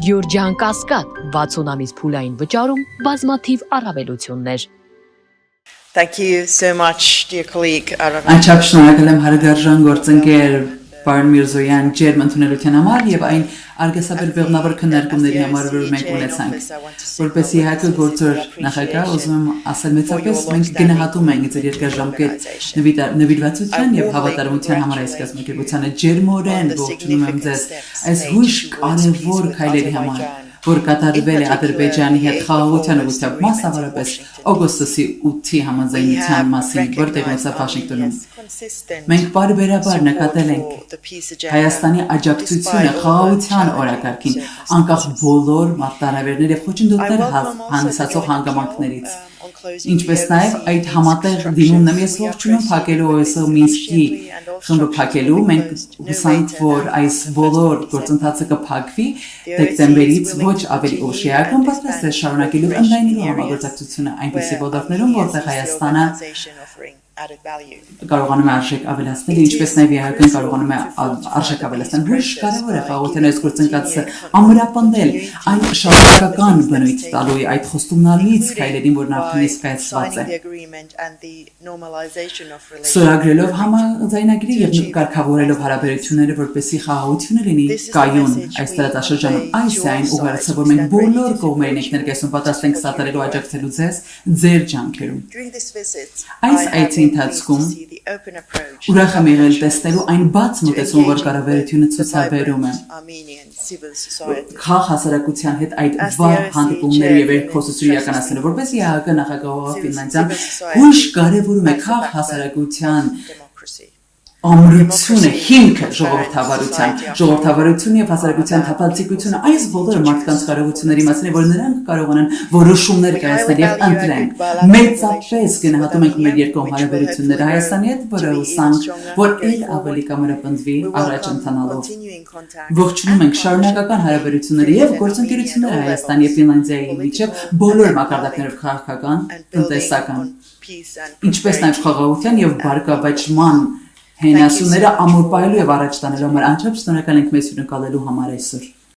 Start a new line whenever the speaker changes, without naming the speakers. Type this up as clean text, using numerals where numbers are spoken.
Գյորջյան Կասկադ 60 ամիս փուլային վճարում բազմաթիվ առավելություններ
Thank you so much, dear colleague.
Անչափ շնորհակալ եմ հարգարժան գործընկեր Պարոն Միրզոյան ջերմ ընդունելության համար եւ այն արգասաբեր բեղնավոր քննարկումների համար, որ մենք ունեցանք։ Որպես ՀՀԿ գործոր նախագահ ուզում եմ ասել մեծապես մենք գնահատում ենք ձեր երկարաժամկետ նվիրվածության եւ հավատարմության համար այս կազմակերպությանը ջերմորեն ողջունում եմ ձեզ այս հույժ կարևոր քայլերի համար որ կատարվել է Ադրբեջանի հետ խաղաղության ուղղությամբ մասնավորապես օգոստոսի 8-ի համաձայնության մասին, որտեղ ունեցավ Վաշինգտոնում։ Մենք բարբերաբար նկատել ենք Հայաստանի աջակցությունը խաղաղության օրակարգին, անկախ բոլոր մարտահրավերներ եւ խոչընդոտներ հանդիսացող հանգամանքներից։ Ինչպես նաև այդ համատեղ դիմումն եմ ես ողջունում փակելու ՕՍՀ Մինսկի խմբը փակելու մենք հուսանք որ այս բոլոր գործընթացը կփակվի դեկտեմբերից ոչ ավելի ուշ ԵԱՀԿ-ն պատրաստ է շարունակելու ընդլայնելու համագործակցությունը այնպիսի ոլորտներում որտեղ Հայաստանը կարողանում է արժեք ավելացնել, ինչպես նաև ԵԱՀԿ-ն կարողանում է արժեք ավելացնել։ Հույժ կարևոր է խաղաղության այս գործընթացը ամրապնդել այն շարունակական բնույթ տալու այդ խոստումնալից քայլերին, որն արդեն իսկ կայացված է։ Ստորագրելով համաձայնագրի եւ կարգավորելով հարաբերությունները, որպեսզի խաղաղությունը լինի կայուն այս տարածաշրջանում, այս է այն ուղերձը, որ մենք բոլոր կողմերին ենք ներկայացնում պատրաստ ենք սատարելու աջակցելու ձեր ջանքերում։ Այս այցի ընթացքում ուրախ եմ եղել տեսնելու այն բաց մոտեցումը, որ կառավարությունը ցուցաբերում է խաղ հասարակության հետ այդ վառ հանդիպումների եւ երկխոսություն իրականացնելու, որպես ԵԱՀԿ նախագահ Ֆինլանդիան հույժ կարևորում է խաղ հասարակության ամրությունը, հիմքը ժողովրդավարություն եւ հասարակության թափանցիկությունը այս բոլորը մարդկանց կարողությունների մասին է, որ նրանք կարողանան որոշումներ կայացնել եւ ընտրեն։ Մեծապես գնահատում ենք մեր երկկողմ հարաբերությունները Հայաստանի հետ, որը հուսանք, որ ել ավելի կամրապնդվի առաջ ընթանալով։ Ողջունում ենք շարունակական հարաբերությունները եւ գործընկերությունները Հայաստանի եւ Ֆինլանդիայի միջեւ բոլոր մակարդակներով քաղաքական, տնտեսական, ինչպես նաեւ խաղաղության եւ բարգավաճման հենասյուները ամուր պահելու եւ առաջ տանելու համար անչափ շնորհակալ ենք մեզ հյուրընկալելու համար այսօր։